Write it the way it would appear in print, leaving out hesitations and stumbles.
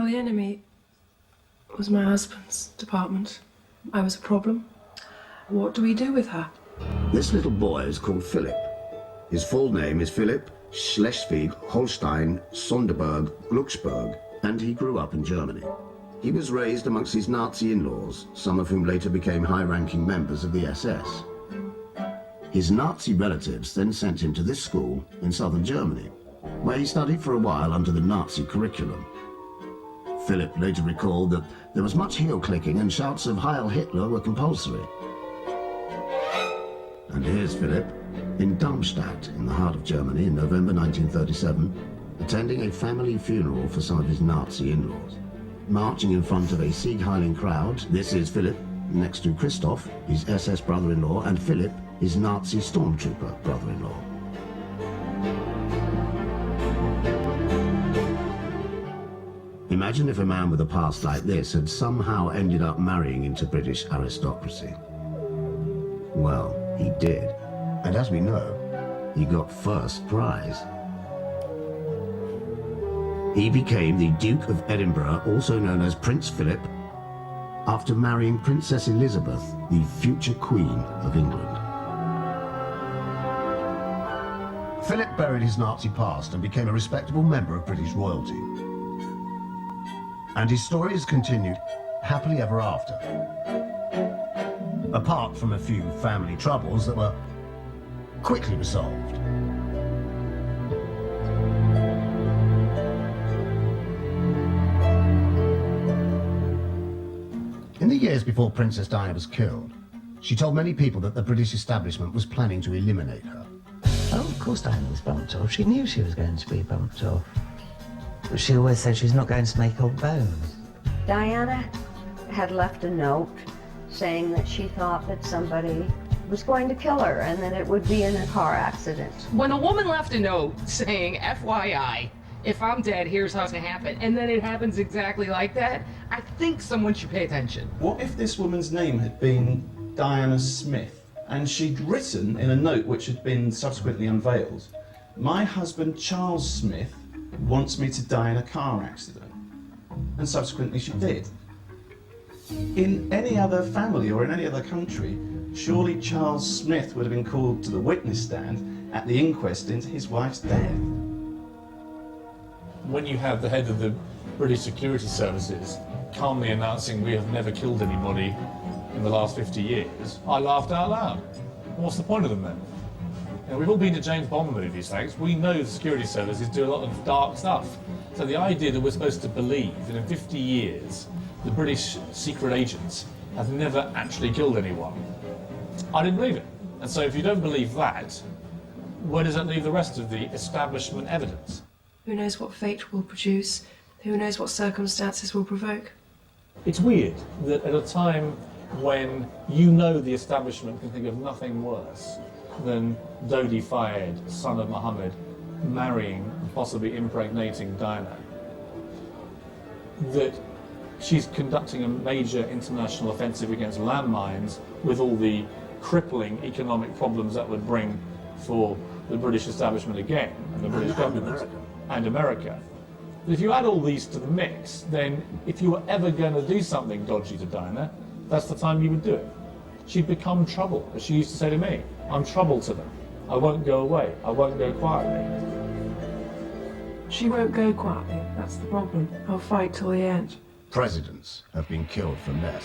Well, the enemy was my husband's department. I was a problem. What do we do with her? This little boy is called Philip. His full name is Philip Schleswig-Holstein Sonderburg Glucksburg, and he grew up in Germany. He was raised amongst his Nazi in-laws, some of whom later became high-ranking members of the SS. His Nazi relatives then sent him to this school in southern Germany, where he studied for a while under the Nazi curriculum. Philip later recalled that there was much heel-clicking and shouts of Heil Hitler were compulsory. And here's Philip in Darmstadt, in the heart of Germany, in November 1937, attending a family funeral for some of his Nazi in-laws. Marching in front of a Sieg-heiling crowd, this is Philip, next to Christoph, his SS brother-in-law, and Philip, his Nazi stormtrooper brother-in-law. Imagine if a man with a past like this had somehow ended up marrying into British aristocracy. Well, he did. And as we know, he got first prize. He became the Duke of Edinburgh, also known as Prince Philip, after marrying Princess Elizabeth, the future Queen of England. Philip buried his Nazi past and became a respectable member of British royalty. And his story has continued happily ever after. Apart from a few family troubles that were quickly resolved. In the years before Princess Diana was killed, she told many people that the British establishment was planning to eliminate her. Oh, of course Diana was bumped off. She knew she was going to be bumped off. But she always said she's not going to make old bones. Diana had left a note saying that she thought that somebody was going to kill her and that it would be in a car accident. When a woman left a note saying, FYI, if I'm dead, here's how it's gonna happen, and then it happens exactly like that, I think someone should pay attention. What if this woman's name had been Diana Smith, and she'd written in a note which had been subsequently unveiled, "My husband Charles Smith wants me to die in a car accident," and subsequently she did. In any other family or in any other country, surely Charles Smith would have been called to the witness stand at the inquest into his wife's death. When you have the head of the British security services calmly announcing we have never killed anybody in the last 50 years, I laughed out loud. What's the point of them then? You know, we've all been to James Bond movies, thanks. We know the security services do a lot of dark stuff. So the idea that we're supposed to believe that in 50 years the British secret agents have never actually killed anyone, I didn't believe it. And so if you don't believe that, where does that leave the rest of the establishment evidence? Who knows what fate will produce? Who knows what circumstances will provoke? It's weird that at a time when you know the establishment can think of nothing worse than Dodi Fayed, son of Mohammed, marrying, possibly impregnating Diana, that she's conducting a major international offensive against landmines with all the crippling economic problems that would bring for the British establishment again, and the British government, and America. But if you add all these to the mix, then if you were ever going to do something dodgy to Diana, that's the time you would do it. She'd become trouble, as she used to say to me. I'm trouble to them. I won't go away. I won't go quietly. She won't go quietly, that's the problem. I'll fight till the end. Presidents have been killed for less.